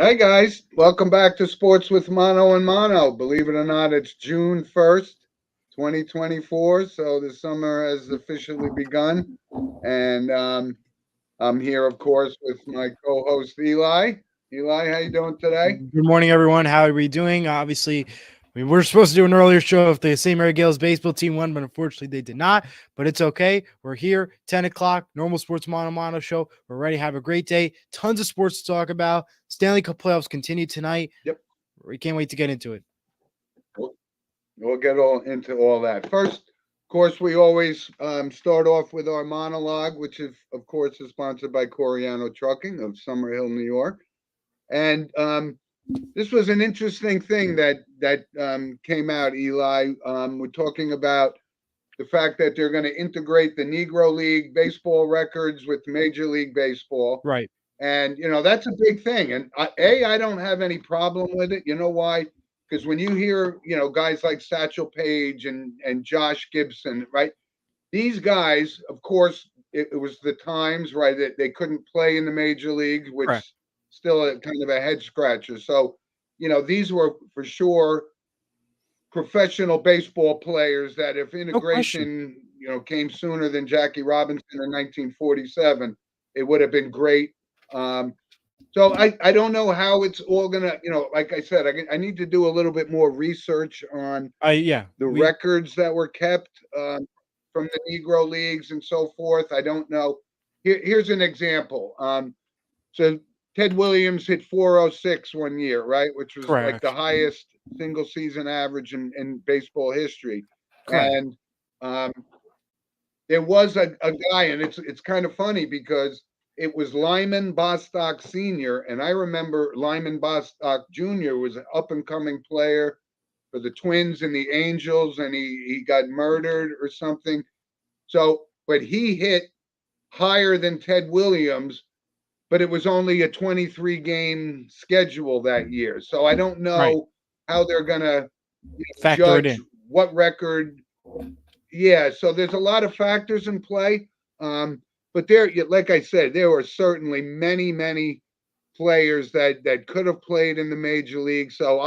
Hey guys, welcome back to Sports with Mono and Mono. Believe it or not, it's June 1st, 2024. So the summer has officially begun. And I'm here, of course, with my co-host Eli. Eli, how you doing today? Good morning, everyone. How are we doing? Obviously, we were supposed to do an earlier show if the St. Mary Gales baseball team won, but unfortunately they did not. But it's okay. We're here, 10 o'clock, normal sports mono show. We're ready to have a great day. Tons of sports to talk about. Stanley Cup playoffs continue tonight. Yep. We can't wait to get into it. We'll get all into all that. First, of course, we always start off with our monologue, which is, of course, is sponsored by Coriano Trucking of Summerhill, New York. And this was an interesting thing that came out, Eli. We're talking about the fact that they're going to integrate the Negro League baseball records with Major League Baseball. Right. And, that's a big thing. And I don't have any problem with it. You know why? Because when you hear, guys like Satchel Paige and Josh Gibson, right? These guys, of course, it was the times, right, that they couldn't play in the major leagues, which Correct. still a kind of a head scratcher. So, these were for sure professional baseball players that if integration, came sooner than Jackie Robinson in 1947, it would have been great. So I don't know how it's all gonna, like I said, I need to do a little bit more research on the records that were kept from the Negro leagues and so forth. I don't know. Here's an example. So Ted Williams hit 406 one year, right? Which was Correct. like the highest single season average in baseball history. Correct. And there was a guy, and it's kind of funny because it was Lyman Bostock Sr., and I remember Lyman Bostock Jr. was an up-and-coming player for the Twins and the Angels, and he got murdered or something. So, but he hit higher than Ted Williams, but it was only a 23-game schedule that year. So I don't know how they're going to judge what record. Yeah, so there's a lot of factors in play. But there, like I said, there were certainly many players that could have played in the major league. So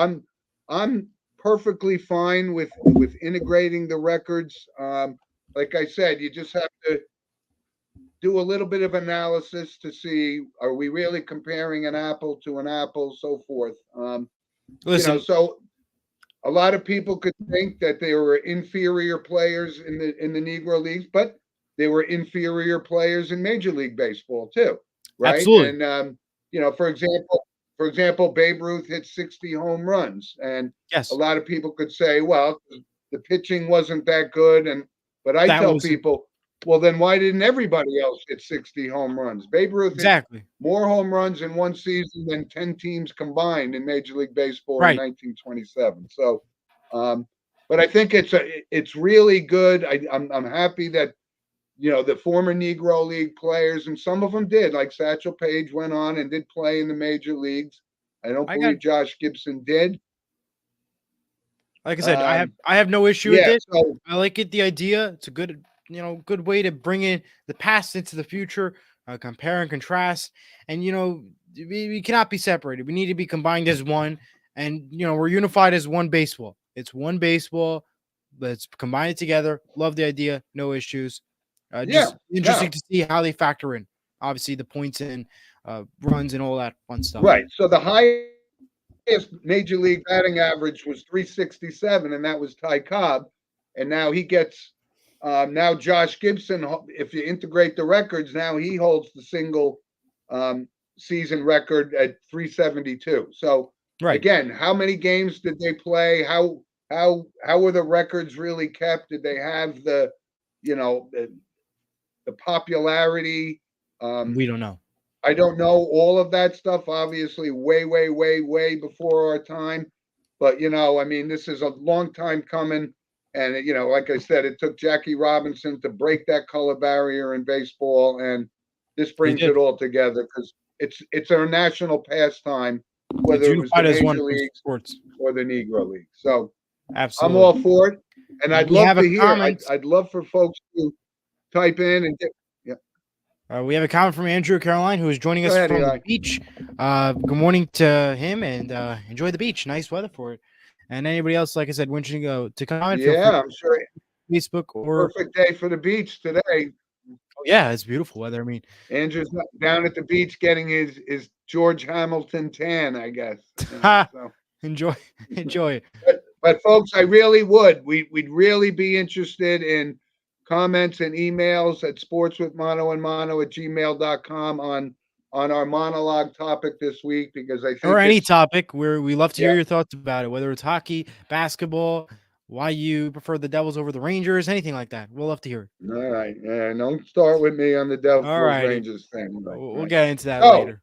I'm perfectly fine with integrating the records. Like I said, you just have to do a little bit of analysis to see, are we really comparing an apple to an apple, so forth. Listen, so a lot of people could think that they were inferior players in the Negro leagues, but they were inferior players in Major League Baseball too, right? Absolutely. And for example, Babe Ruth hit 60 home runs, and a lot of people could say, well, the pitching wasn't that good, but I tell people, well, then why didn't everybody else hit 60 home runs? Babe Ruth hit more home runs in one season than 10 teams combined in Major League Baseball in 1927. So, but I think it's really good. I'm happy that the former Negro League players, and some of them did, like Satchel Paige went on and did play in the major leagues. I don't believe Josh Gibson did. Like I said, I have no issue with it. So, I like it. The idea, it's a good way to bring in the past into the future, compare and contrast. And we cannot be separated. We need to be combined as one. And we're unified as one baseball. It's one baseball. Let's combine it together. Love the idea. No issues. Just interesting to see how they factor in, obviously, the points and runs and all that fun stuff. Right. So the highest Major League batting average was 367, and that was Ty Cobb. And now he gets now Josh Gibson. If you integrate the records, now he holds the single season record at 372. So again, how many games did they play? How were the records really kept? Did they have the popularity? We don't know. I don't know all of that stuff. Obviously, way before our time. But I mean, this is a long time coming, and like I said, it took Jackie Robinson to break that color barrier in baseball, and this brings it all together because it's our national pastime, whether it was the Major Leagues or the Negro League. So absolutely, I'm all for it, and I'd love to hear. I'd love for folks to type in and get. We have a comment from Andrew Caroline, who is joining us from the beach. Good morning to him, and enjoy the beach. Nice weather for it. And anybody else, like I said, wishing to comment, feel free. I'm sure. Facebook or perfect day for the beach today. Oh, yeah, it's beautiful weather. I mean, Andrew's down at the beach getting his George Hamilton tan, I guess. So. Enjoy it. But folks, I really would. We'd really be interested in comments and emails at sportswithmono@gmail.com on our monologue topic this week, because I think or any topic where we love to hear your thoughts about it, whether it's hockey, basketball, why you prefer the Devils over the Rangers, anything like that. We'll love to hear it. All right. Don't start with me on the Devils Rangers thing. We'll get into that later.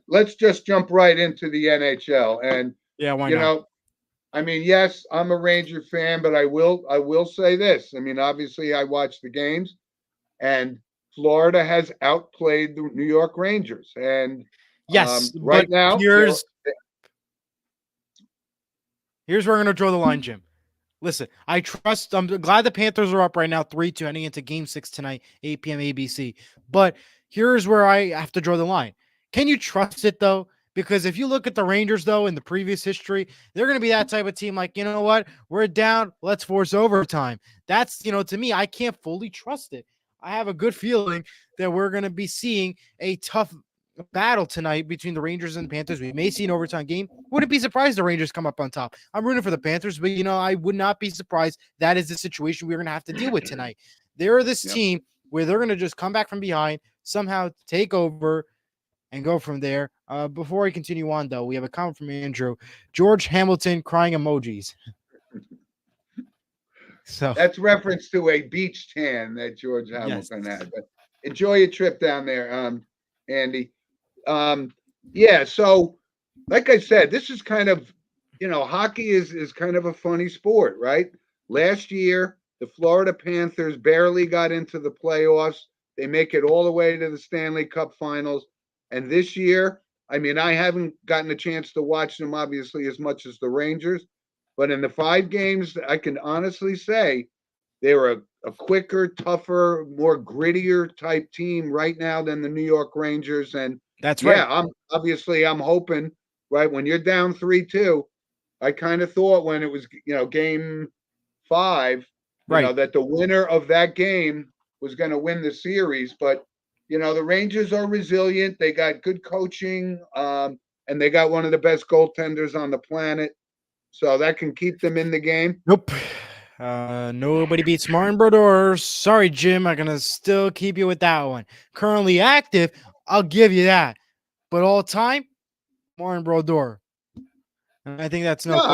Let's just jump right into the NHL. And why not? I mean, yes, I'm a Ranger fan, but I will say this. I mean, obviously I watch the games, and Florida has outplayed the New York Rangers. And yes, right now, here's where we're going to draw the line, Jim. Listen, I'm glad the Panthers are up right now, 3-2, heading into Game 6 tonight, 8 p.m. ABC. But here's where I have to draw the line. Can you trust it, though? Because if you look at the Rangers, though, in the previous history, they're going to be that type of team like, you know what? We're down. Let's force overtime. That's, to me, I can't fully trust it. I have a good feeling that we're going to be seeing a tough battle tonight between the Rangers and the Panthers. We may see an overtime game. Wouldn't be surprised the Rangers come up on top. I'm rooting for the Panthers, but I would not be surprised. That is the situation we're going to have to deal with tonight. They're this team where they're going to just come back from behind, somehow take over, and go from there. Before I continue on, though, we have a comment from Andrew. George Hamilton crying emojis. So that's reference to a beach tan that George Hamilton had. But enjoy your trip down there, Andy. So like I said, this is kind of, hockey is kind of a funny sport, right? Last year, the Florida Panthers barely got into the playoffs. They make it all the way to the Stanley Cup Finals. And this year, I mean, I haven't gotten a chance to watch them, obviously, as much as the Rangers. But in the 5 games, I can honestly say they were a quicker, tougher, more grittier type team right now than the New York Rangers. And that's right. I'm hoping, right, when you're down 3-2, I kind of thought when it was, game 5, that the winner of that game was going to win the series. But, the Rangers are resilient. They got good coaching, and they got one of the best goaltenders on the planet. So that can keep them in the game. Nope. Nobody beats Martin Brodeur. Sorry, Jim. I'm going to still keep you with that one. Currently active, I'll give you that. But all time, Martin Brodeur. And I think that's no question.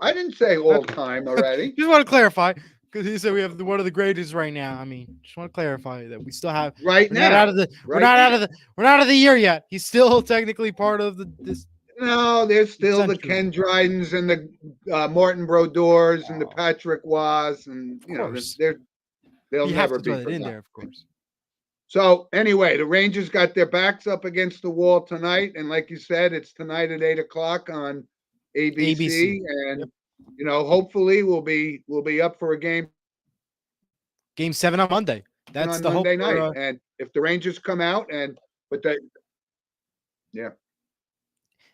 I didn't say all time already. Just want to clarify, because he said we have one of the greatest right now. I mean, just want to clarify that we still have right now. We're not out of the year yet. He's still technically part of this. No, there's still the Ken Drydens and the Martin Brodeurs and the Patrick Roys, and they'll never be forgotten. In there, of course. So anyway, the Rangers got their backs up against the wall tonight, and like you said, it's tonight at 8:00 on ABC. And hopefully we'll be up for a game 7 on Monday. That's on the Monday night. And if the Rangers come out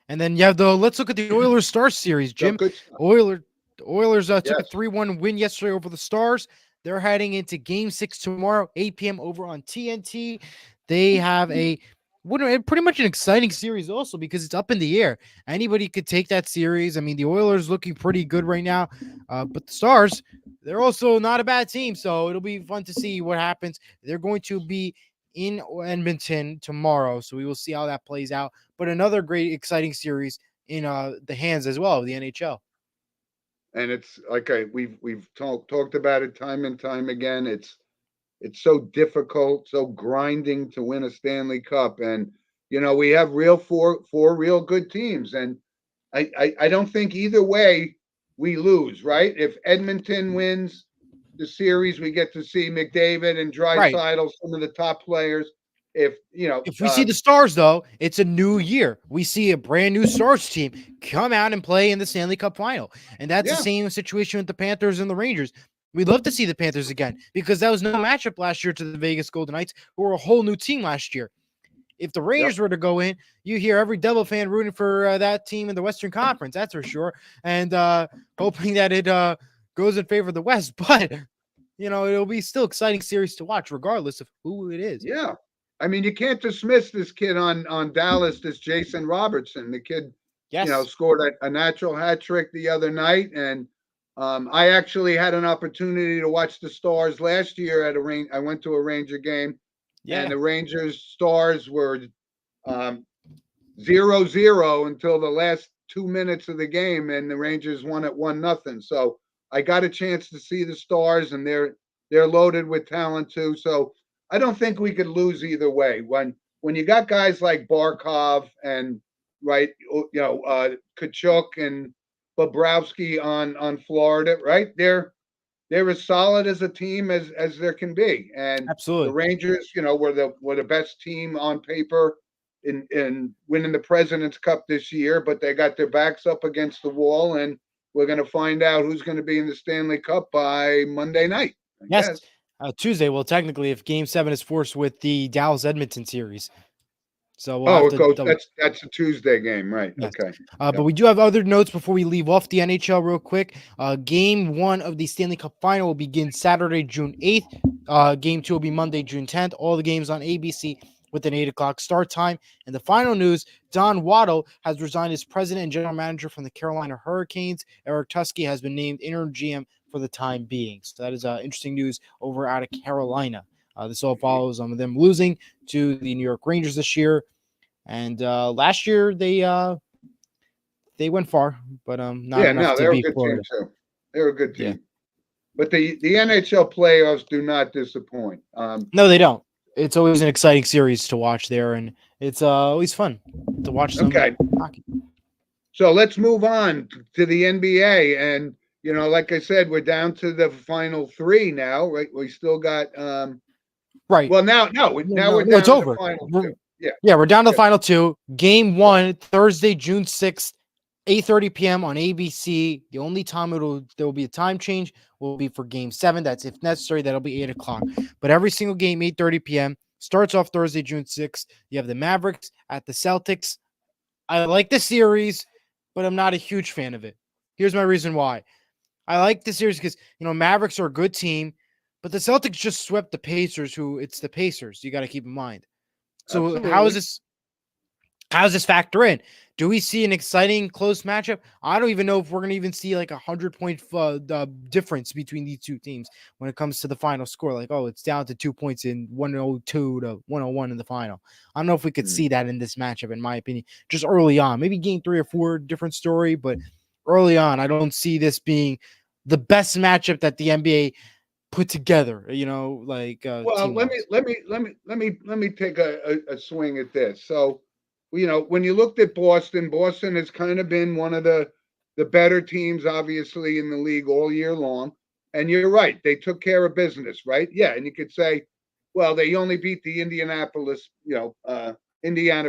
And then you have let's look at the Oilers Stars series, Jim. Oilers took a 3-1 win yesterday over the Stars. They're heading into Game 6 tomorrow, 8 p.m. over on TNT. They have pretty much an exciting series also, because it's up in the air. Anybody could take that series. I mean, the Oilers looking pretty good right now, but the Stars, they're also not a bad team. So it'll be fun to see what happens. They're going to be in Edmonton tomorrow, so we will see how that plays out. But another great, exciting series in the hands as well of the NHL. And it's like we've talked about it time and time again. It's so difficult, so grinding to win a Stanley Cup, and we have four real good teams, and I don't think either way we lose, right? If Edmonton wins the series, we get to see McDavid and Draisaitl, some of the top players. If we see the Stars, though, it's a new year. We see a brand new Stars team come out and play in the Stanley Cup Final, and that's the same situation with the Panthers and the Rangers. We'd love to see the Panthers again because that was no matchup last year to the Vegas Golden Knights, who were a whole new team last year. If the Rangers were to go in, you hear every Devil fan rooting for that team in the Western Conference, that's for sure, and hoping that it goes in favor of the West. But it'll be still exciting series to watch, regardless of who it is. Yeah, I mean, you can't dismiss this kid on Dallas, this Jason Robertson. The kid, scored a natural hat trick the other night, and I actually had an opportunity to watch the Stars last year at a range. I went to a Ranger game, and the Rangers Stars were 0-0 until the last 2 minutes of the game, and the Rangers won at 1-0. So I got a chance to see the Stars, and they're loaded with talent too. So I don't think we could lose either way. When you got guys like Barkov and Kachuk and Bobrovsky on Florida, right? They're as solid as a team as there can be. And absolutely, the Rangers, were the best team on paper in winning the President's Cup this year, but they got their backs up against the wall, and we're going to find out who's going to be in the Stanley Cup by Monday night. I guess. Tuesday. Well, technically, if Game 7 is forced with the Dallas Edmonton series. So we'll that's a Tuesday game, right? Yes. Okay. But we do have other notes before we leave off the NHL real quick. Game 1 of the Stanley Cup Final will begin Saturday, June 8th. Game 2 will be Monday, June 10th. All the games on ABC with an 8 o'clock start time. And the final news, Don Waddle has resigned as president and general manager from the Carolina Hurricanes. Eric Tusky has been named interim GM for the time being. So that is interesting news over out of Carolina. This all follows on them losing to the New York Rangers this year. And last year they went far, but not enough to beat Florida. They're a good team. Yeah. But the NHL playoffs do not disappoint. No, they don't. It's always an exciting series to watch there, and it's always fun to watch some hockey. So let's move on to the NBA, and like I said, we're down to the final 3 now. Right? We still got right. Well, now we're down it's to over. The final 2. Yeah, we're down to the final 2. Game 1, Thursday, June 6th, 8:30 p.m. on ABC. The only time there will be a time change will be for Game 7. That's if necessary. That'll be 8 o'clock. But every single game, 8:30 p.m. Starts off Thursday, June 6th. You have the Mavericks at the Celtics. I like the series, but I'm not a huge fan of it. Here's my reason why. I like the series because, Mavericks are a good team, but the Celtics just swept the Pacers, it's the Pacers. You got to keep in mind. So absolutely. how does this factor in? Do we see an exciting close matchup? I don't even know if we're going to even see like 100-point difference between these two teams when it comes to the final score. Like, it's down to 2 points in 102 to 101 in the final. I don't know if we could see that in this matchup, in my opinion, just early on. Maybe game 3 or 4, different story, but early on, I don't see this being the best matchup that the NBA put together, well, let me take a swing at this. So, when you looked at Boston has kind of been one of the better teams, obviously, in the league all year long. And you're right, they took care of business, right? Yeah, and you could say, well, they only beat the Indiana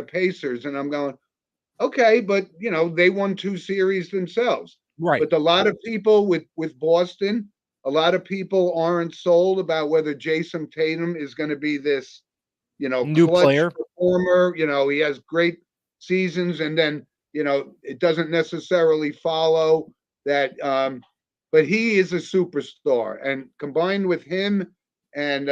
Pacers, and I'm going, okay, but they won 2 series themselves, right? But a lot of people with Boston. A lot of people aren't sold about whether Jason Tatum is going to be this, new clutch player performer. He has great seasons, and then, it doesn't necessarily follow that. But he is a superstar, and combined with him and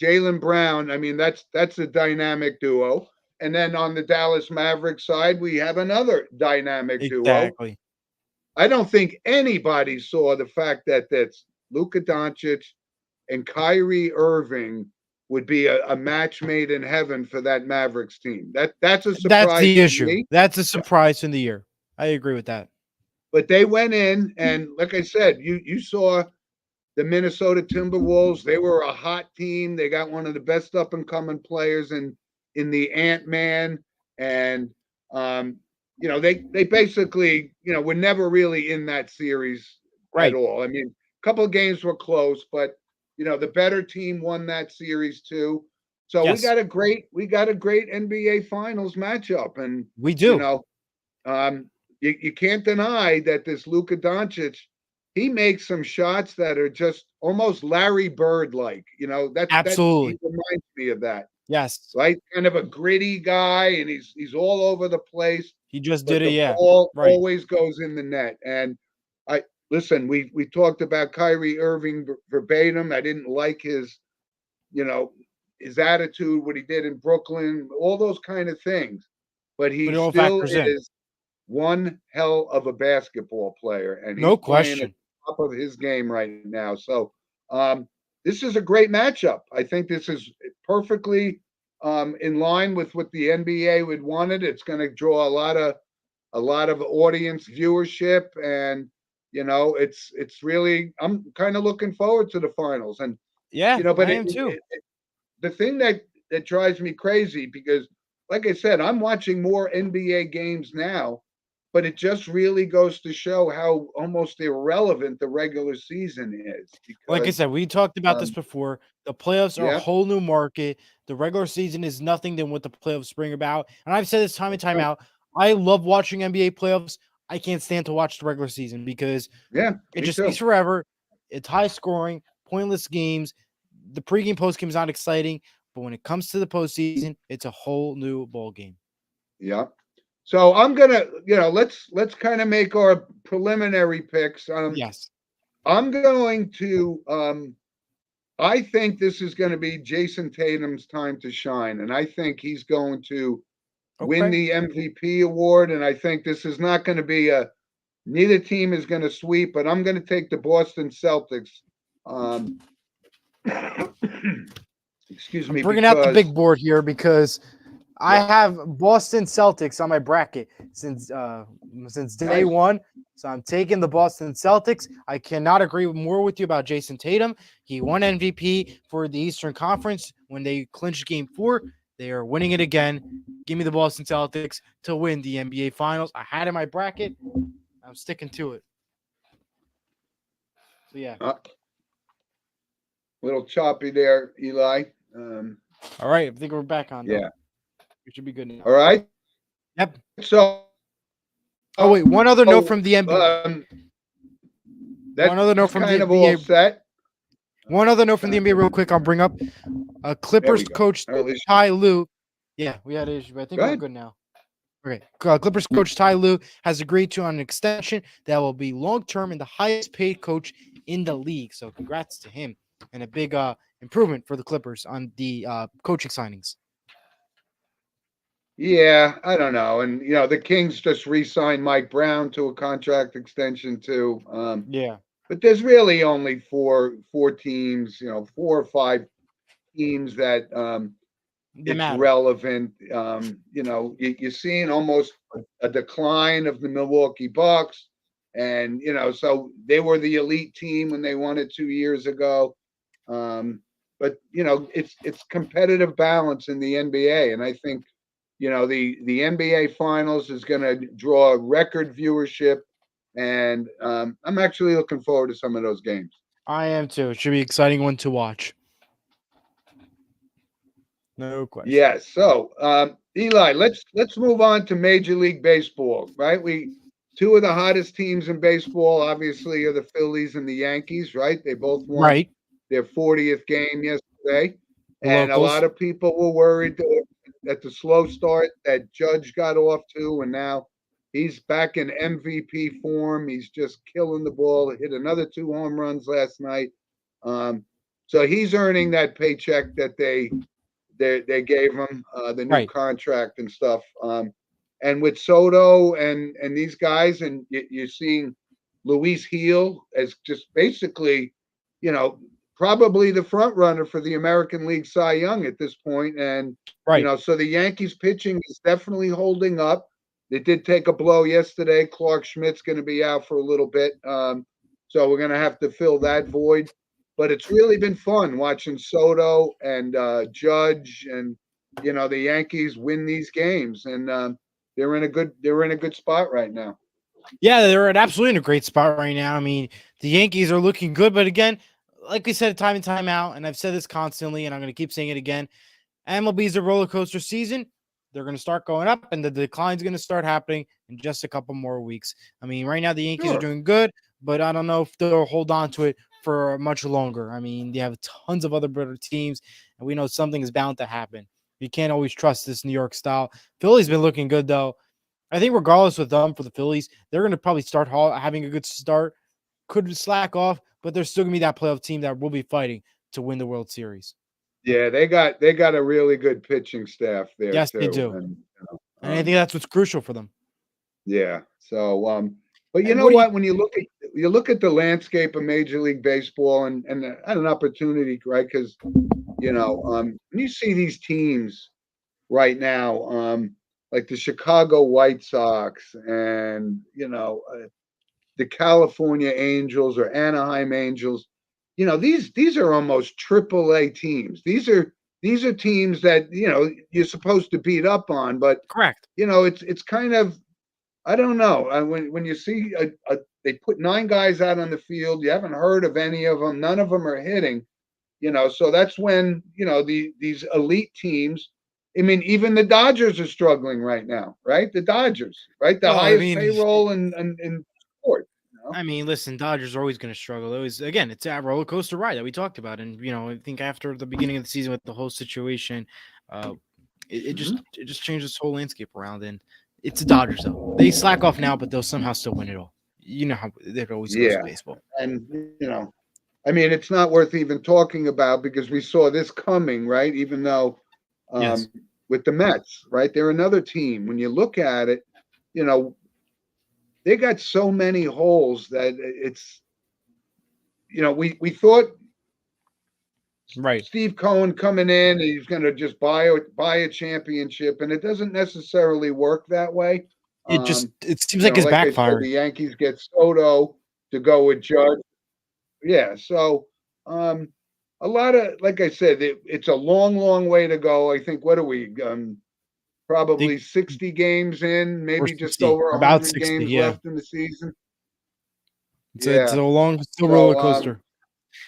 Jaylen Brown, I mean, that's a dynamic duo. And then on the Dallas Mavericks side, we have another dynamic duo. Exactly. I don't think anybody saw the fact that that's Luka Doncic and Kyrie Irving would be a match made in heaven for that Mavericks team. That's a surprise. That's the issue. That's a surprise in the year. I agree with that. But they went in, and like I said, you saw the Minnesota Timberwolves. They were a hot team. They got one of the best up and coming players in the Ant-Man, and they basically, were never really in that series at all. I mean, a couple of games were close, but the better team won that series too. So we got a great NBA Finals matchup, and we do. You can't deny that this Luka Doncic, he makes some shots that are just almost Larry Bird like. That he Absolutely. reminds me of that. Yes. Right, kind of a gritty guy, and he's all over the place. He just But did it. the Yeah. ball Right. always goes in the net. And I listen. We talked about Kyrie Irving verbatim. I didn't like his attitude, what he did in Brooklyn, all those kind of things. But But he it all still factors in. is one hell of a basketball player, and he's No playing at question. the top of his game right now. So this is a great matchup. I think this is perfectly in line with what the NBA would wanted. It's going to draw a lot of audience viewership, and it's really, I'm kind of looking forward to the finals. And Yeah, but I am too. the thing that drives me crazy, because like I said, I'm watching more NBA games now, but it just really goes to show how almost irrelevant the regular season is, Like I because said, we talked about this um before. The playoffs are a yeah, whole new market. The regular season is nothing than what the playoffs bring about. And I've said this time and time right, out. I love watching NBA playoffs. I can't stand to watch the regular season because yeah, it me just takes too. forever. It's high scoring, pointless games. The pregame, postgame is not exciting, but when it comes to the postseason, it's a whole new ball game. Yeah. So I'm gonna, let's kind of make our preliminary picks. Yes. I'm going to I think this is going to be Jason Tatum's time to shine, and I think he's going to win Okay. the MVP award. And I think this is not going to be neither team is going to sweep, but I'm going to take the Boston Celtics. Um, excuse I'm me, bringing out the because big board here because I yeah, have Boston Celtics on my bracket since day nice. one. So I'm taking the Boston Celtics. I cannot agree more with you about Jason Tatum. He won MVP for the Eastern Conference when they clinched Game 4. They are winning it again. Give me the Boston Celtics to win the NBA Finals. I had in my bracket. I'm sticking to it. So yeah. Little choppy there, Eli. All right. I think we're back on though. Yeah. We should be good now. All right. Yep. So, Oh wait, one other note from the NBA. that's One other note from the kind of all NBA. set. One other note from the NBA, real quick. I'll bring up There Clippers we go. coach At least, Ty Lue. Yeah, we had an issue, but I think go we're ahead. good now. Okay. Clippers coach Ty Lue has agreed to an extension that will be long term and the highest paid coach in the league. So congrats to him and a big improvement for the Clippers on the coaching signings. Yeah, I don't know. And the Kings just re-signed Mike Brown to a contract extension too. Yeah, But there's really only four teams, 4 or 5 teams that they it's matter. relevant. You're seeing almost a decline of the Milwaukee Bucks, and so they were the elite team when they won it 2 years ago. But it's competitive balance in the NBA, and I think the NBA Finals is going to draw record viewership, and I'm actually looking forward to some of those games. I am too. It should be an exciting one to watch. No question. Yes. So, Eli, let's move on to Major League Baseball. Right? Two of the hottest teams in baseball, obviously, are the Phillies and the Yankees. Right? They both won Right. their 40th game yesterday, The and a lot locals. of people were worried at the slow start that Judge got off to, and now he's back in MVP form. He's just killing the ball. Hit another 2 home runs last night. So he's earning that paycheck that they gave him, the new Right. contract and stuff. And with Soto and these guys, and you're seeing Luis Heel as just basically, you know, probably the front runner for the American League Cy Young at this point. And Right. so the Yankees pitching is definitely holding up. They did take a blow yesterday. Clark Schmidt's going to be out for a little bit, so we're going to have to fill that void. But it's really been fun watching Soto and Judge, and the Yankees win these games, and they're in a good spot right now. Yeah, they're absolutely in a great spot right now. I mean, the Yankees are looking good, but again, like we said, time and time out, and I've said this constantly, and I'm going to keep saying it again. MLB is a roller coaster season. They're going to start going up, and the decline is going to start happening in just a couple more weeks. I mean, right now the Yankees are Sure. doing good, but I don't know if they'll hold on to it for much longer. I mean, they have tons of other better teams, and we know something is bound to happen. You can't always trust this New York style. Philly's been looking good though. I think regardless with them for the Phillies, they're going to probably start having a good start. Could slack off, but they're still going to be that playoff team that will be fighting to win the World Series. Yeah, they got a really good pitching staff there Yes, they too, do, and and I think that's what's crucial for them. yeah. So, but you And know what do you? what? When you look at the landscape of Major League Baseball, and I had an opportunity, right? Because when you see these teams right now, like the Chicago White Sox and the California Angels or Anaheim Angels, these are almost triple A teams. These are teams that you're supposed to beat up on, but Correct. it's kind of, I don't know. When you see they put 9 guys out on the field, you haven't heard of any of them. None of them are hitting. So that's when these elite teams. I mean, even the Dodgers are struggling right now, right? The Dodgers, right? The Well, I highest mean, payroll in sport. listen, Dodgers are always going to struggle. Again, it's that roller coaster ride that we talked about, and I think after the beginning of the season with the whole situation, uh, it just changed this whole landscape around, and it's the Dodgers though. They slack off now, but they'll somehow still win it all. You know how it always goes Yeah, with baseball. and I mean, it's not worth even talking about because we saw this coming, right? Even though Yes. with the Mets, right? They're another team. When you look at it, you know, they got so many holes that it's, we thought Right. Steve Cohen coming in, he's going to just buy a championship, and it doesn't necessarily work that way. It seems like it's Like I said, backfiring. the Yankees get Soto to go with Judge. Yeah, so a lot of, like I said, it's a long, long way to go. I think, what are we? Think Probably 60 games in, we're maybe just 60, over about 100 60. games Yeah, left in the season. it's Yeah. a long, still roller So, coaster.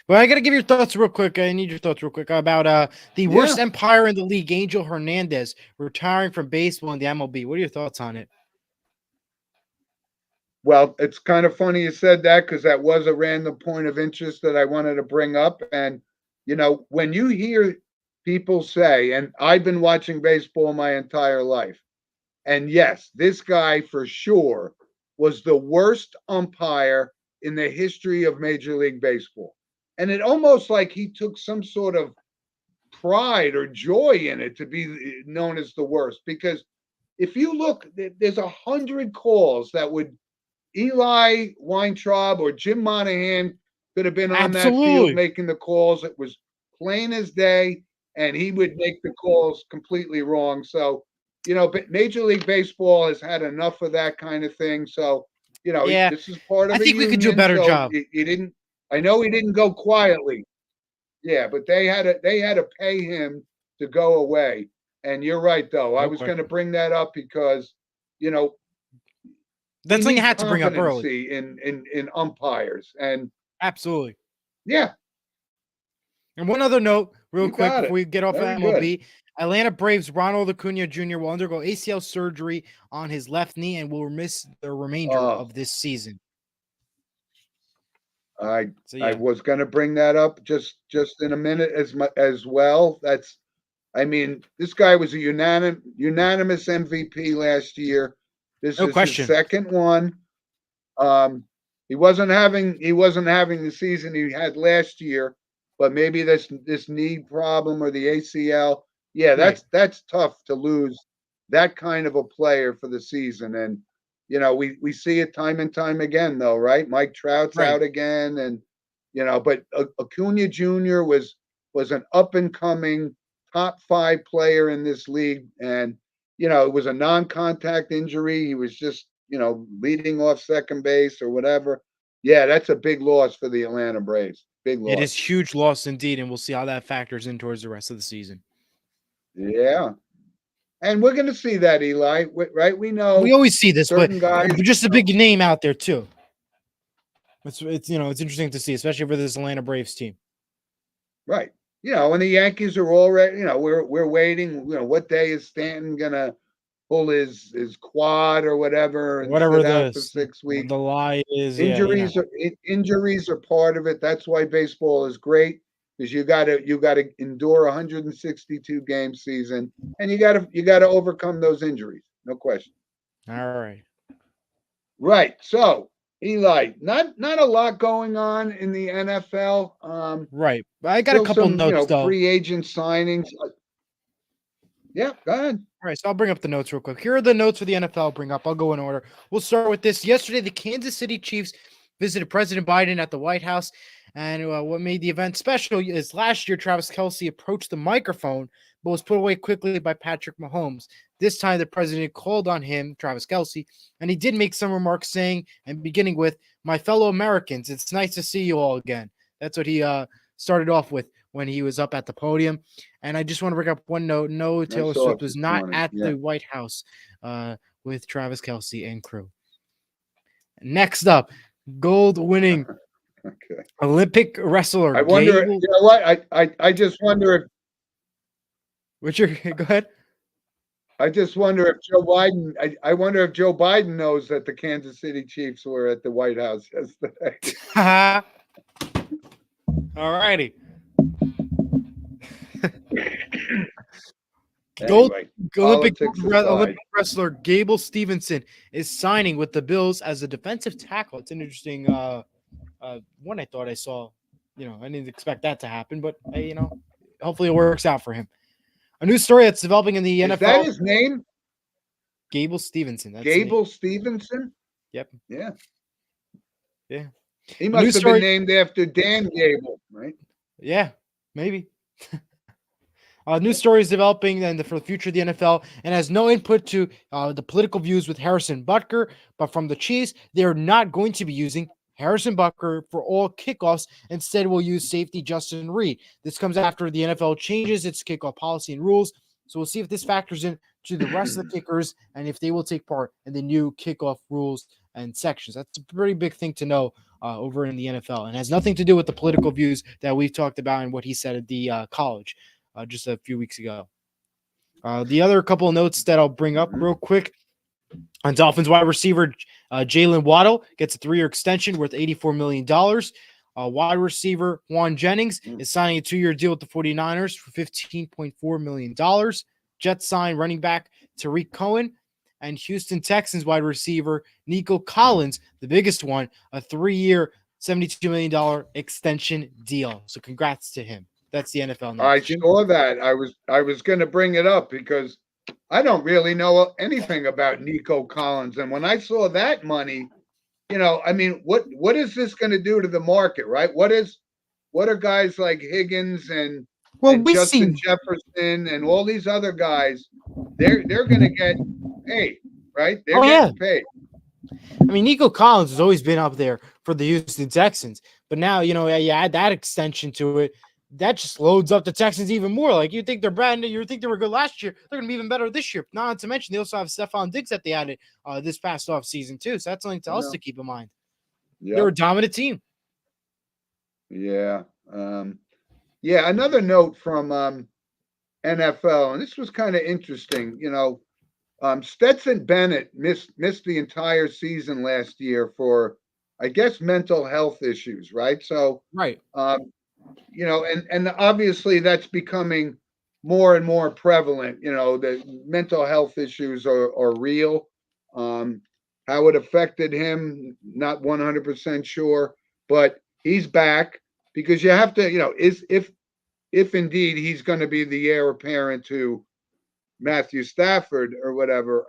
But I got to give your thoughts real quick. I need your thoughts real quick about the yeah. worst umpire in the league, Angel Hernandez, retiring from baseball in the MLB. What are your thoughts on it? Well, it's kind of funny you said that because that was a random point of interest that I wanted to bring up. And, when you hear people say, and I've been watching baseball my entire life, and yes, this guy for sure was the worst umpire in the history of Major League Baseball. And it almost like he took some sort of pride or joy in it to be known as the worst. Because if you look, there's 100 calls that would Eli Weintraub or Jim Monahan could have been on that field Absolutely. making the calls. It was plain as day, and he would make the calls completely wrong. So, but Major League Baseball has had enough of that kind of thing. So, Yeah, this is part I of a think we could do a union. better So job. he didn't. I know he didn't go quietly. Yeah, but they had to pay him to go away. And you're right, though. I No was going to question. bring that up because you know That's we something I need had to bring up early. competency in umpires, and Absolutely. yeah, And one other note, real you quick, got before it. we get off of Very good. MLB, Atlanta Braves Ronald Acuna Jr. will undergo ACL surgery on his left knee and will miss the remainder Oh, of this season. I So I yeah, was going to bring that up just in a minute as well. I mean, this guy was a unanimous MVP last year. This no is his question. second one. Um, he wasn't having the season he had last year, but maybe this knee problem or the ACL. Yeah, Right, that's tough to lose that kind of a player for the season. And we see it time and time again, though, right? Mike Trout's right. out again, and but Acuna Jr. was an up and coming top 5 player in this league, and it was a non-contact injury. He was just leading off second base or whatever. Yeah, that's a big loss for the Atlanta Braves. Big It loss. is huge loss indeed, and we'll see how that factors in towards the rest of the season. Yeah. And we're going to see that, Eli, right? We We know always see this, but certain guys, just a big name out there too. It's interesting to see, especially for this Atlanta Braves team. right. And the Yankees are already, we're waiting, what day is Stanton going to pull his quad or whatever and Whatever sit out for 6 weeks. the lie is, Injuries are part of it. That's why baseball is great, because you got to endure 162 game season, and you got to overcome those injuries. No question. All right. Right. So, Eli, not a lot going on in the NFL. Right. I got a Still couple some, notes though. free agent signings. Yeah, go ahead. All right, so I'll bring up the notes real quick. Here are the notes for the NFL. I'll bring up. I'll go in order. We'll start with this. Yesterday, the Kansas City Chiefs visited President Biden at the White House, and what made the event special is last year Travis Kelce approached the microphone, but was put away quickly by Patrick Mahomes. This time, the president called on him, Travis Kelce, and he did make some remarks saying, and beginning with, "My fellow Americans, it's nice to see you all again." That's what he started off with when he was up at the podium. And I just want to bring up one note. No, Taylor Swift was not at the White House with Travis Kelce and crew. Next up, gold-winning Olympic wrestler. I wonder, you know what? I just wonder if. Go ahead. I just wonder if Joe Biden. I wonder if Joe Biden knows that the Kansas City Chiefs were at the White House yesterday. All righty. Olympic wrestler Gable Stevenson is signing with the Bills as a defensive tackle. It's an interesting one. I thought I saw. I didn't expect that to happen, but hopefully it works out for him. A new story that's developing in the NFL. Is that his name? Gable Stevenson. That's Gable Stevenson? Yep. Yeah. Yeah. He must have been named after Dan Gable, right? Yeah, maybe. New story is developing and for the future of the NFL and has no input to the political views with Harrison Butker, but from the Chiefs, they're not going to be using Harrison Butker for all kickoffs. Instead, we'll use safety Justin Reed. This comes after the NFL changes its kickoff policy and rules. So we'll see if this factors in to the rest of the kickers and if they will take part in the new kickoff rules and sections. That's a pretty big thing to know over in the NFL and has nothing to do with the political views that we've talked about and what he said at the college just a few weeks ago. The other couple of notes that I'll bring up real quick. On Dolphins wide receiver Jalen Waddle gets a 3-year extension worth $84 million. Wide receiver Juan Jennings is signing a 2-year deal with the 49ers for $15.4 million. Jets sign running back Tariq Cohen. And Houston Texans wide receiver Nico Collins, the biggest one, a 3-year, $72 million extension deal. So congrats to him. That's the NFL now. I saw that. I was going to bring it up because I don't really know anything about Nico Collins. And when I saw that money, what is this going to do to the market, right? What are guys like Higgins and Justin Jefferson and all these other guys? They're going to get paid, right? They're getting paid. I mean, Nico Collins has always been up there for the Houston Texans, but now you add that extension to it. That just loads up the Texans even more. Like you think they're bad, you think they were good last year. They're going to be even better this year. Not to mention they also have Stephon Diggs that they added this past off season too. So that's something else to keep in mind. Yep. They're a dominant team. Yeah. Another note from NFL, and this was kind of interesting. Stetson Bennett missed the entire season last year for, I guess, mental health issues, right? So, right. And obviously that's becoming more and more prevalent. The mental health issues are real. How it affected him, not 100% sure, but he's back because you have to, if indeed he's going to be the heir apparent to Matthew Stafford or whatever.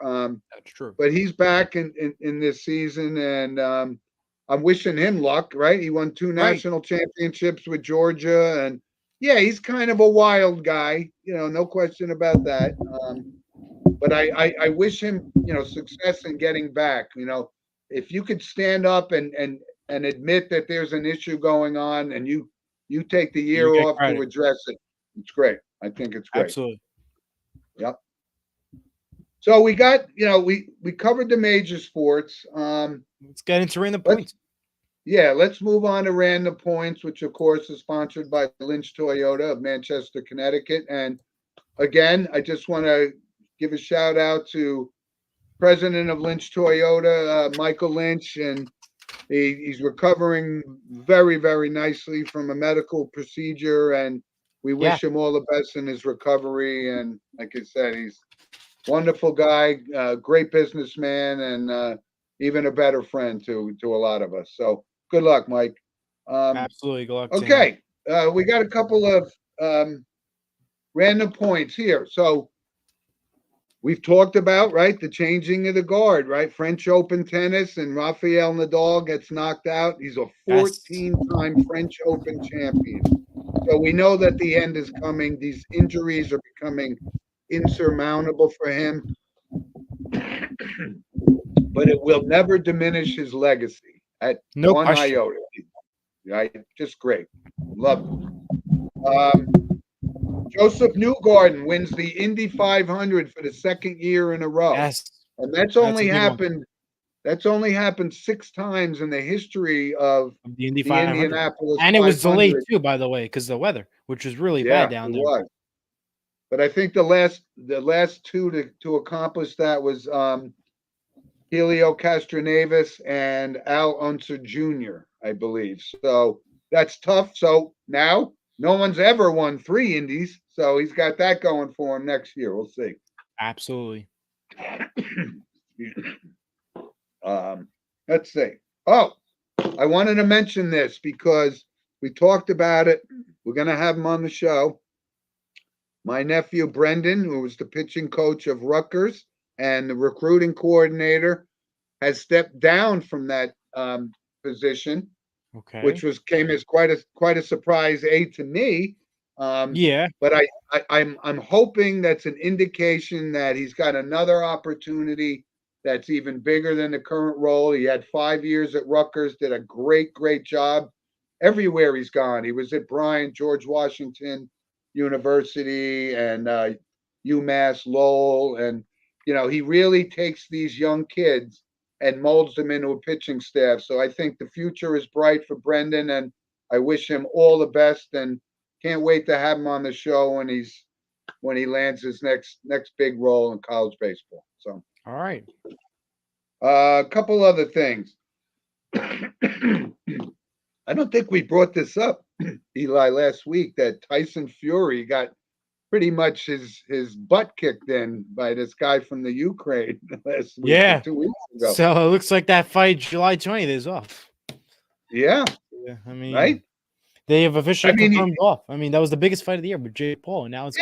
That's true. But he's back in this season, and I'm wishing him luck, right? He won 2 national championships with Georgia, and he's kind of a wild guy, no question about that. But I wish him, success in getting back. If you could stand up and admit that there's an issue going on, and you take the year off to address it, it's great. I think it's great. Absolutely. Yep. So we got, we covered the major sports. Let's get into random points. Let's move on to random points, which of course is sponsored by Lynch Toyota of Manchester, Connecticut. And again, I just want to give a shout out to President of Lynch Toyota, Michael Lynch, and he's recovering very, very nicely from a medical procedure, and we wish him all the best in his recovery. And like I said, he's a wonderful guy, great businessman, and even a better friend to a lot of us. So good luck, Mike. Absolutely, good luck. Okay, we got a couple of random points here. So we've talked about, right, the changing of the guard, right? French Open tennis, and Rafael Nadal gets knocked out. He's a 14-time French Open champion. So we know that the end is coming. These injuries are becoming insurmountable for him. But it will never diminish his legacy at one iota. Right? Just great. Love it. Joseph Newgarden wins the Indy 500 for the second year in a row. Yes. And that's only happened. That's only happened 6 times in the history of the Indianapolis. And it was delayed too, by the way, because of the weather, which was really bad down there. Was. But I think the last two to accomplish that was Helio Castroneves and Al Unser Jr., I believe. So that's tough. So now no one's ever won 3 Indies, so he's got that going for him next year. We'll see. Absolutely. Let's see. Oh, I wanted to mention this because we talked about it. We're going to have him on the show. My nephew, Brendan, who was the pitching coach of Rutgers and the recruiting coordinator, has stepped down from that position, which came as quite a surprise, to me. But I'm hoping that's an indication that he's got another opportunity that's even bigger than the current role. He had 5 years at Rutgers, did a great job everywhere he's gone. He was at Bryant, George Washington University, and UMass Lowell, and he really takes these young kids and molds them into a pitching staff. So I think the future is bright for Brendan, and I wish him all the best, and can't wait to have him on the show when he lands his next big role in college baseball. So all right. A couple other things. I don't think we brought this up, Eli, last week, that Tyson Fury got pretty much his butt kicked in by this guy from the Ukraine last week. Yeah. 2 weeks ago. So it looks like that fight July 20th is off. Yeah. I mean, right? They have officially confirmed off. I mean, that was the biggest fight of the year with Jake Paul, and now it's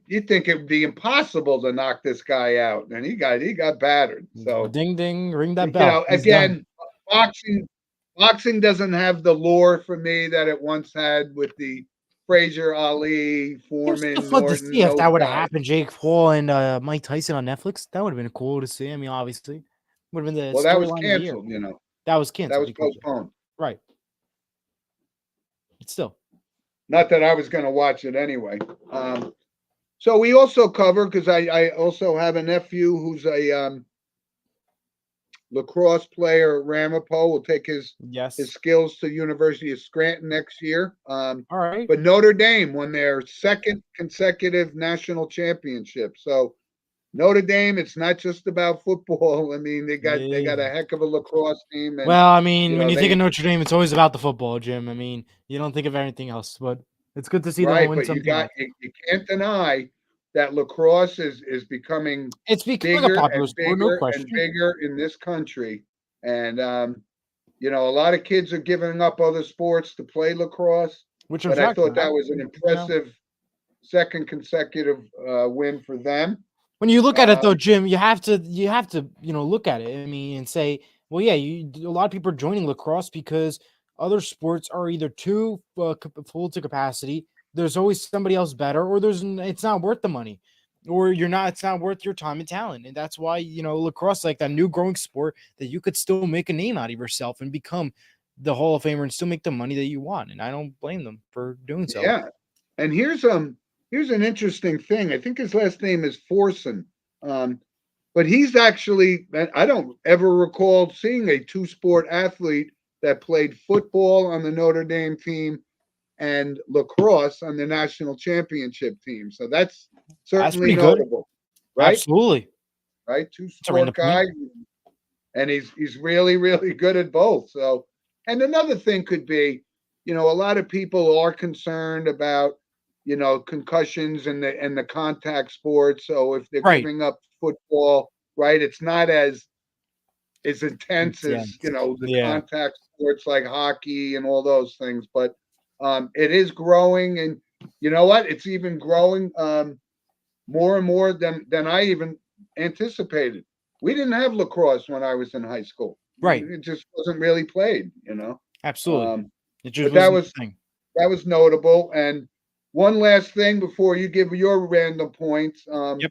you think it would be impossible to knock this guy out, and he got battered. So ding ding, ring that bell. Again, boxing doesn't have the lore for me that it once had with the Frazier, Ali, Foreman. It was fun to see if that would have happened. Jake Paul and Mike Tyson on Netflix. That would have been cool to see. I mean, obviously, would have been the that was canceled. That was canceled. That was postponed. Right. Still, not that I was going to watch it anyway. So we also cover, because I also have a nephew who's a lacrosse player at Ramapo. Will take his skills to University of Scranton next year. All right. But Notre Dame won their 2nd consecutive national championship. So Notre Dame, it's not just about football. I mean, they got a heck of a lacrosse team. And, well, I mean, when you think of Notre Dame, it's always about the football, Jim. I mean, you don't think of anything else, but it's good to see them win something. You can't deny that lacrosse is becoming bigger a popular sport, no question, and bigger in this country. And a lot of kids are giving up other sports to play lacrosse. But I thought that was an impressive 2nd consecutive win for them. When you look at it, though, Jim, you have to look at it. I mean, and say, well, yeah, a lot of people are joining lacrosse because other sports are either too full to capacity. There's always somebody else better, or it's not worth the money, or it's not worth your time and talent. And that's why, lacrosse, like that new growing sport, that you could still make a name out of yourself and become the Hall of Famer and still make the money that you want. And I don't blame them for doing so. Yeah. And here's an interesting thing. I think his last name is Forson. But he's actually, I don't ever recall seeing a 2-sport athlete that played football on the Notre Dame team and lacrosse on the national championship team. So that's certainly notable. right? Absolutely. Right, two That's a random sport point. guy, and he's really really good at both. So, and another thing could be, a lot of people are concerned about, concussions and the contact sports. So if they're Right. giving up football, right, it's not as intense Yeah. as the Yeah. contact sports like hockey and all those things. But it is growing, and you know what? It's even growing more and more than I even anticipated. We didn't have lacrosse when I was in high school. Right. It just wasn't really played. Absolutely. Um, It just but that wasn't was the thing. that was notable. And one last thing before you give your random points. Yep.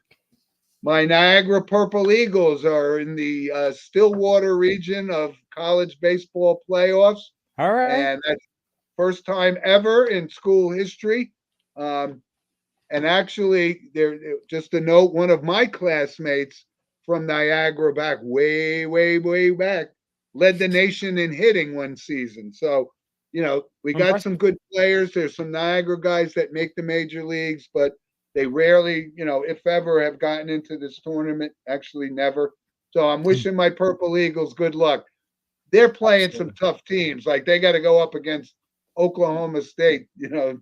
My Niagara Purple Eagles are in the Stillwater region of college baseball playoffs, All right. and that's first time ever in school history. Um, and actually, there just a note: one of my classmates from Niagara back way, way, way back led the nation in hitting one season. So, we got some Impressive. good players. There's some Niagara guys that make the major leagues, but they rarely, if ever, have gotten into this tournament. Actually, never. So I'm wishing my Purple Eagles good luck. They're playing some Absolutely. tough teams. Like they got to go up against Oklahoma State,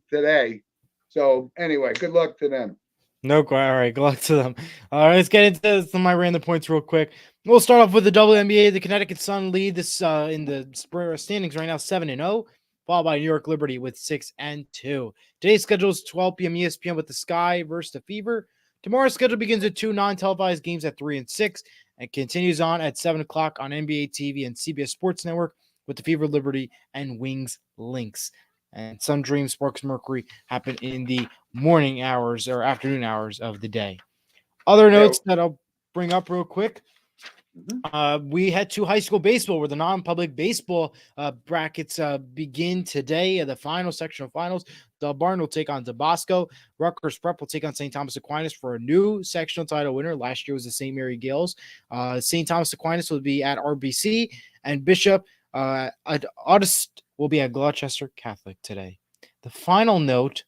today. So anyway, good luck to them. No, all right. Good luck to them. All right, let's get into some of my random points real quick. We'll start off with the WNBA. The Connecticut Sun lead this in the standings right now, 7-0, followed by New York Liberty with 6-2. Today's schedule is 12 p.m. ESPN with the Sky versus the Fever. Tomorrow's schedule begins with two non-televised games at 3 and 6, and continues on at 7 o'clock on NBA TV and CBS Sports Network with the Fever Liberty and Wings Lynx. And Sun Dream Sparks Mercury happen in the morning hours or afternoon hours of the day. Other Yeah. notes that I'll bring up real quick. We head to high school baseball where the non-public baseball brackets begin today. The final sectional finals. Del Barn will take on Tabasco. Rutgers Prep will take on St. Thomas Aquinas for a new sectional title winner. Last year was the St. Mary Gales. St. Thomas Aquinas will be at RBC, and Bishop August will be at Gloucester Catholic today. The final note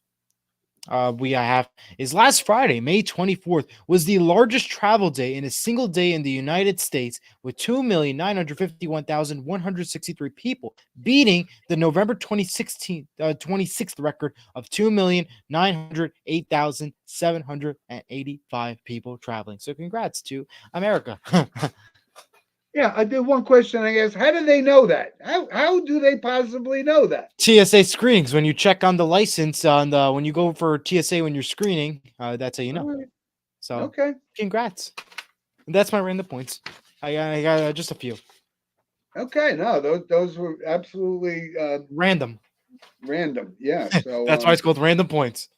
we have is last Friday, May 24th, was the largest travel day in a single day in the United States with 2,951,163 people, beating the November 2016 26th record of 2,908,785 people traveling. So congrats to America. Yeah, I did one question. I guess, how do they know that? How do they possibly know that? TSA screenings. When you check on the license on the when you go for TSA when you're screening, that's how you know. Right. So, Okay. congrats. That's my random points. I got just a few. Okay. No, those were absolutely Random. random. Yeah. So That's why it's called random points.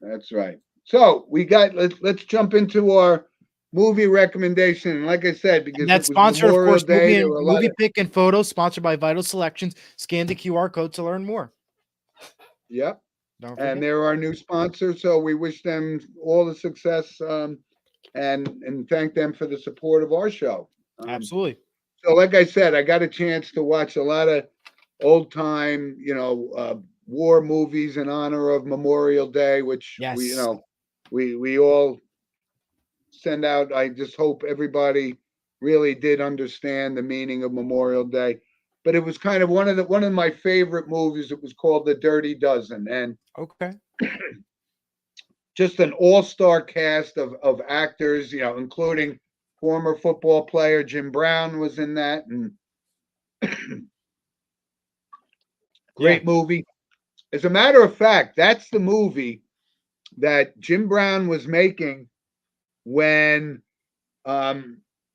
that's right. So we got let's jump into our movie recommendation. Like I said, because And it that's was sponsored, of Memorial course, Day, there were a lot movie of pick and photos, sponsored by Vital Selections. Scan the QR code to learn more. yep. Don't And forget. they're our new sponsor, so we wish them all the success and thank them for the support of our show. Absolutely. So, like I said, I got a chance to watch a lot of old time, war movies in honor of Memorial Day, which Yes. we all send out. I just hope everybody really did understand the meaning of Memorial Day. But it was kind of one of my favorite movies. It was called The Dirty Dozen, and Okay. just an all-star cast of actors, including former football player Jim Brown was in that, and Yeah. great movie. As a matter of fact, that's the movie that Jim Brown was making when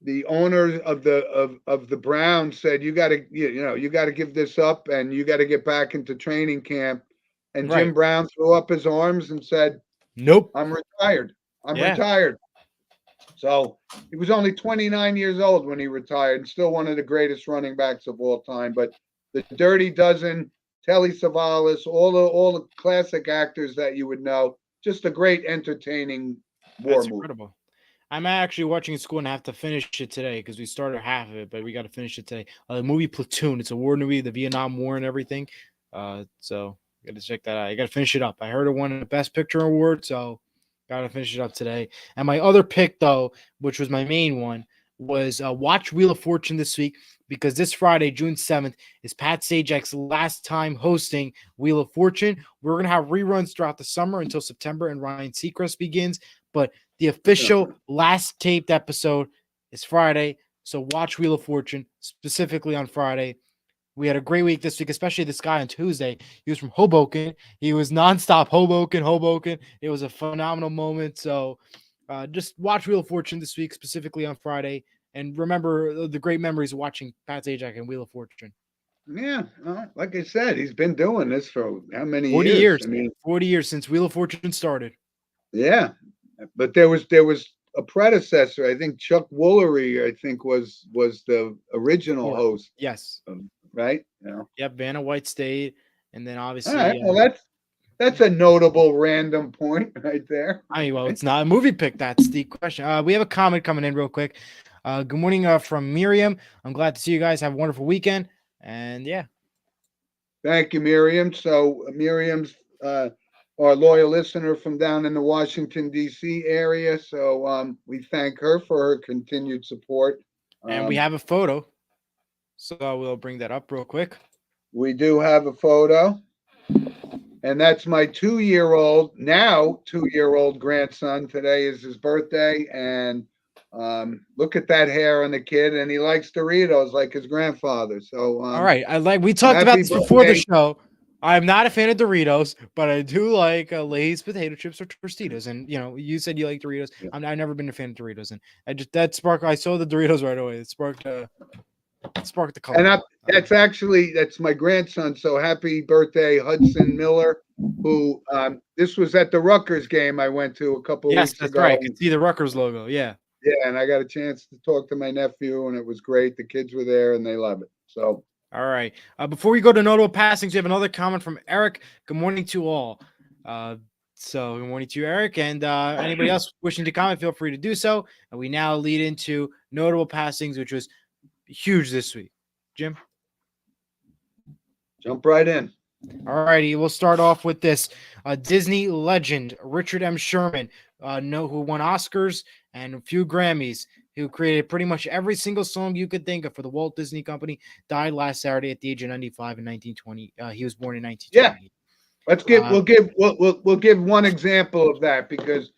the owner of the Browns said, "You got to you got to give this up and you got to get back into training camp." And Right. Jim Brown threw up his arms and said, Nope. "I'm retired. I'm Yeah. retired." So he was only 29 years old when he retired, and still one of the greatest running backs of all time. But the Dirty Dozen, Telly Savalas, all the classic actors that you would know. Just a great, entertaining war That's movie. incredible. I'm actually watching school and I have to finish it today because we started half of it, but we got to finish it today. The movie Platoon. It's a war movie, the Vietnam War and everything. So got to check that out. I got to finish it up. I heard it won the Best Picture award, so Got to finish it up today. And my other pick, though, which was my main one, was watch Wheel of Fortune this week because this Friday, June 7th, is Pat Sajak's last time hosting Wheel of Fortune. We're going to have reruns throughout the summer until September and Ryan Seacrest begins. But the official last taped episode is Friday. So watch Wheel of Fortune specifically on Friday. We had a great week this week, especially this guy on Tuesday. He was from Hoboken. He was nonstop Hoboken. It was a phenomenal moment. So just watch Wheel of Fortune this week, specifically on Friday. And remember the great memories of watching Pat Sajak and Wheel of Fortune. Yeah, well, like I said, he's been doing this for how many 40 years? I mean, 40 years since Wheel of Fortune started. Yeah, but there was a predecessor. I think Chuck Woolery, I think was the original host. Yes. Right. Yeah. Yep. Vanna White stayed, and then obviously. All right. Well, that's a notable random point right there. Well, it's not a movie pick. That's the question. We have a comment coming in real quick. Good morning from Miriam. I'm glad to see you guys. Have a wonderful weekend. And yeah. Thank you, Miriam. So Miriam's our loyal listener from down in the Washington, D.C. area. So we thank her for her continued support. And we have a photo. So we'll bring that up real quick. We do have a photo. And that's my 2-year-old grandson. Today is his birthday. And look at that hair on the kid. And he likes Doritos like his grandfather. So all right. We talked about this before the show. I'm not a fan of Doritos, but I do like Lay's potato chips or Tostitos. And you said you like Doritos. Yeah. I've never been a fan of Doritos. And I saw the Doritos right away. It sparked the color. And that's my grandson. So happy birthday, Hudson Miller, who this was at the Rutgers game I went to a couple weeks ago. Yes, that's right. I can see the Rutgers logo. Yeah. Yeah, and I got a chance to talk to my nephew, and it was great. The kids were there, and they love it. So. All right. Before we go to notable passings, we have another comment from Eric. Good morning to all. So good morning to you, Eric. And anybody else wishing to comment, feel free to do so. And we now lead into notable passings, which was huge this week. Jim? Jump right in. All righty. We'll start off with this. Disney legend, Richard M. Sherman, who won Oscars and a few Grammys, who created pretty much every single song you could think of for the Walt Disney Company, died last Saturday at the age of 95 in 1920. He was born in 1920. Yeah, we'll give one example of that because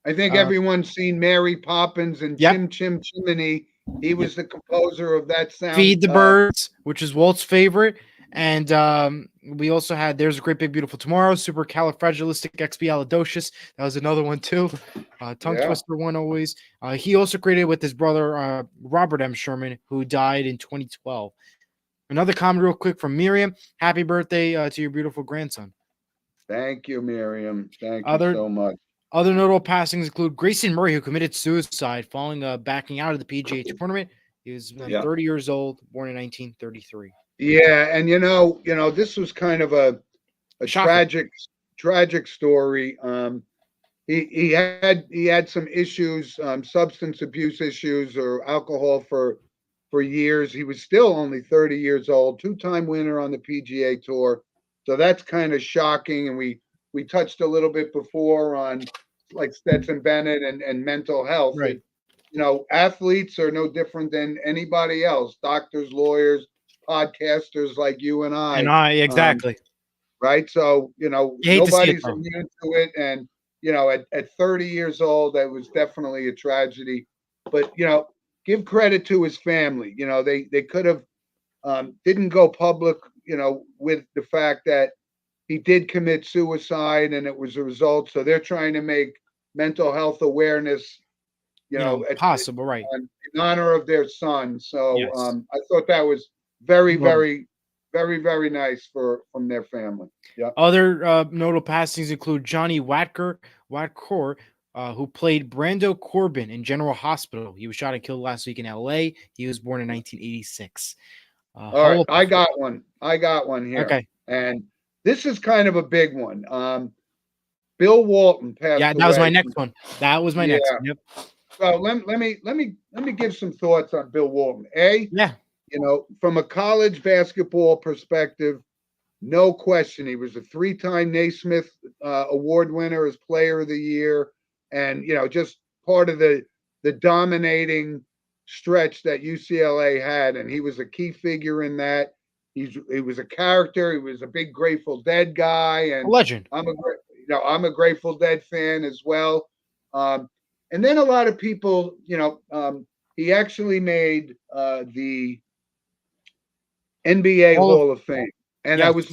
I think everyone's seen Mary Poppins and Chim Chim Chimney. He was the composer of that sound. Feed the Birds, which is Walt's favorite. And we also had There's a Great Big Beautiful Tomorrow, Supercalifragilisticexpialidocious. That was another one too. Tongue Twister one always. He also created with his brother Robert M. Sherman, who died in 2012. Another comment real quick from Miriam. Happy birthday to your beautiful grandson. Thank you, Miriam. Thank you so much. Other notable passings include Grayson Murray, who committed suicide following backing out of the PGA tournament. He was 30 years old, born in 1933. Yeah, and this was kind of a tragic story. He had some issues, substance abuse issues or alcohol for years. He was still only 30 years old, 2-time winner on the PGA Tour. So that's kind of shocking. And we touched a little bit before on like Stetson Bennett and mental health. Right. Athletes are no different than anybody else. Doctors, lawyers, podcasters like you and I. Exactly. Right. So, nobody's immune to it. And, at 30 years old, that was definitely a tragedy. But, give credit to his family. They could have didn't go public, with the fact that he did commit suicide and it was a result. So they're trying to make mental health awareness, possible, right? In honor of their son. So I thought that was very, very, very, very nice from their family. Yeah. Other notable passings include Johnny Watker, who played Brando Corbin in General Hospital. He was shot and killed last week in L.A. He was born in 1986. All right, I got one here. Okay, and this is kind of a big one. Bill Walton passed away. Yeah, that was my next one. Next one. Yep. So let me give some thoughts on Bill Walton. From a college basketball perspective, no question, he was a 3-time Naismith Award winner as Player of the Year. and just part of the dominating stretch that UCLA had, and he was a key figure in that. He was a character. He was a big Grateful Dead guy, A and legend. I'm a Grateful Dead fan as well. And then a lot of people, he actually made the NBA Hall of Fame. And yes. I was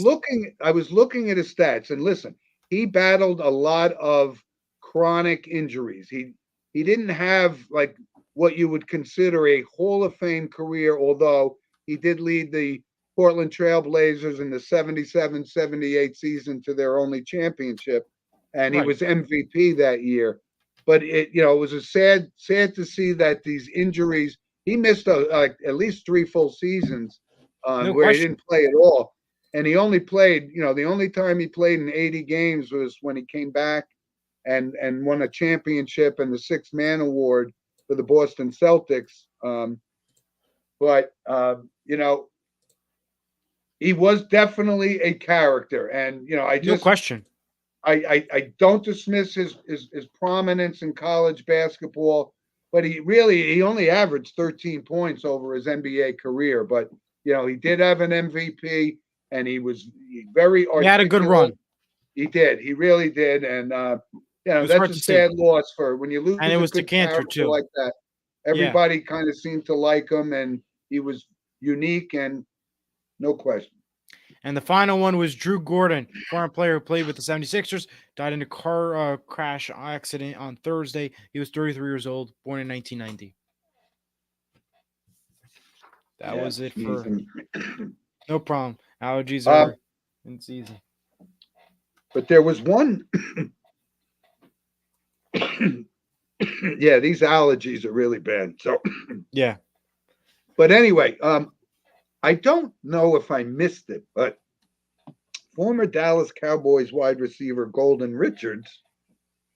looking at his stats, and listen, he battled a lot of chronic injuries. He didn't have like what you would consider a Hall of Fame career, although he did lead the Portland Trailblazers in the 77-78 season to their only championship, and he was MVP that year. But it was a sad to see that these injuries. He missed like at least 3 full seasons where he didn't play at all. And he only played, the only time he played in 80 games was when he came back and won a championship and the Sixth Man Award for the Boston Celtics. But he was definitely a character, and No question. I don't dismiss his prominence in college basketball, but he only averaged 13 points over his NBA career. But he did have an MVP, and he was very articulate. He had a good run. He did. He really did, and that's a sad loss for when you lose. And it was to cancer too, like that. Everybody kind of seemed to like him, and he was unique, and no question. And the final one was Drew Gordon, former player who played with the 76ers, died in a car crash accident on Thursday. He was 33 years old, born in 1990. That was it for. No problem. Allergies are in season. But there was one. Yeah, these allergies are really bad. So yeah. But anyway, I don't know if I missed it, but former Dallas Cowboys wide receiver Golden Richards.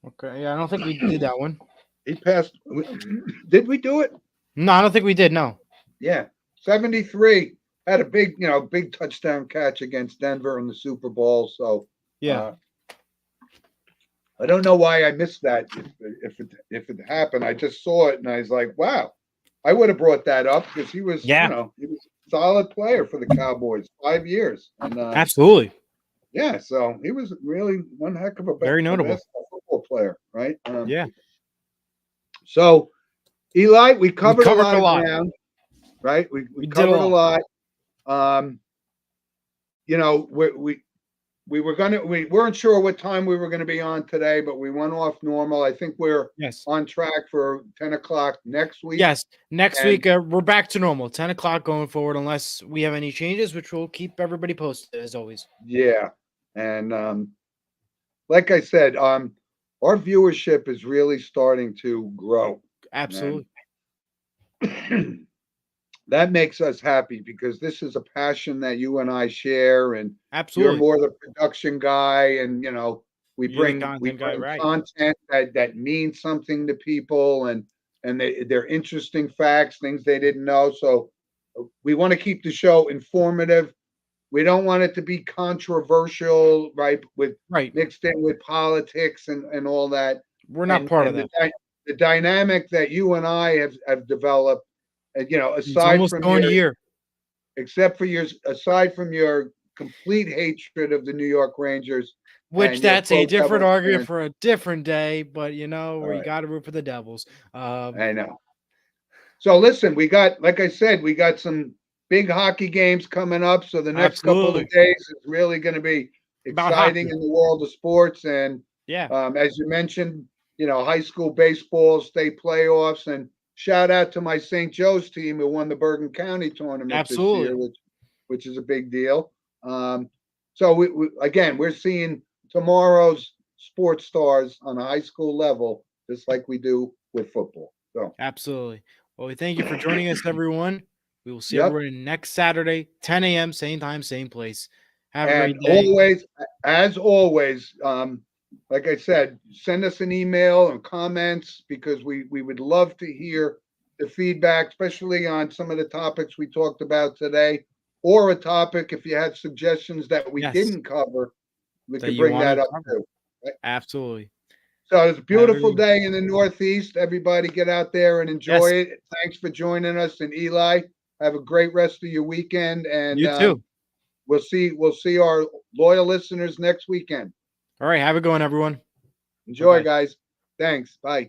Okay, yeah, I don't think we did that one. He passed. Did we do it? No, I don't think we did. No. Yeah, 73 had a big touchdown catch against Denver in the Super Bowl. So yeah, I don't know why I missed that. If it happened, I just saw it and I was like, wow, I would have brought that up because he was, he was a solid player for the Cowboys, 5 years. And, absolutely. Yeah, so he was really one heck of a very notable football player, right? Yeah. So, Eli, we covered a lot of ground, right? We covered a lot. We weren't sure what time we were going to be on today, but we went off normal. I think we're on track for 10 o'clock next week. Yes, next week we're back to normal, 10 o'clock going forward, unless we have any changes, which we'll keep everybody posted as always. Yeah, and like I said, our viewership is really starting to grow. Absolutely. That makes us happy because this is a passion that you and I share, and absolutely, you're more the production guy, and we bring content that means something to people, and they're interesting facts, things they didn't know. So we want to keep the show informative. We don't want it to be controversial, right? Mixed in with politics and all that. We're not part of that. The dynamic that you and I have developed. Aside from your complete hatred of the New York Rangers, which that's a different argument for a different day, but you got to root for the Devils. I know. So listen, like I said, we got some big hockey games coming up. So the next couple of days is really going to be exciting in the world of sports. And as you mentioned, high school baseball, state playoffs, and shout out to my St. Joe's team who won the Bergen County tournament this year, which is a big deal. So we're seeing tomorrow's sports stars on a high school level, just like we do with football. So absolutely. Well, we thank you for joining us, everyone. We will see everyone next Saturday, 10 a.m., same time, same place. Have a great day. As always, like I said, send us an email and comments because we would love to hear the feedback, especially on some of the topics we talked about today, or a topic if you had suggestions that we didn't cover, we could bring that up too. Right? Absolutely. So it's a beautiful day in the Northeast. Everybody get out there and enjoy it. Thanks for joining us. And Eli, have a great rest of your weekend. And you too. We'll see our loyal listeners next weekend. All right. Have a good one, everyone. Enjoy, Bye-bye. guys. Thanks. Bye.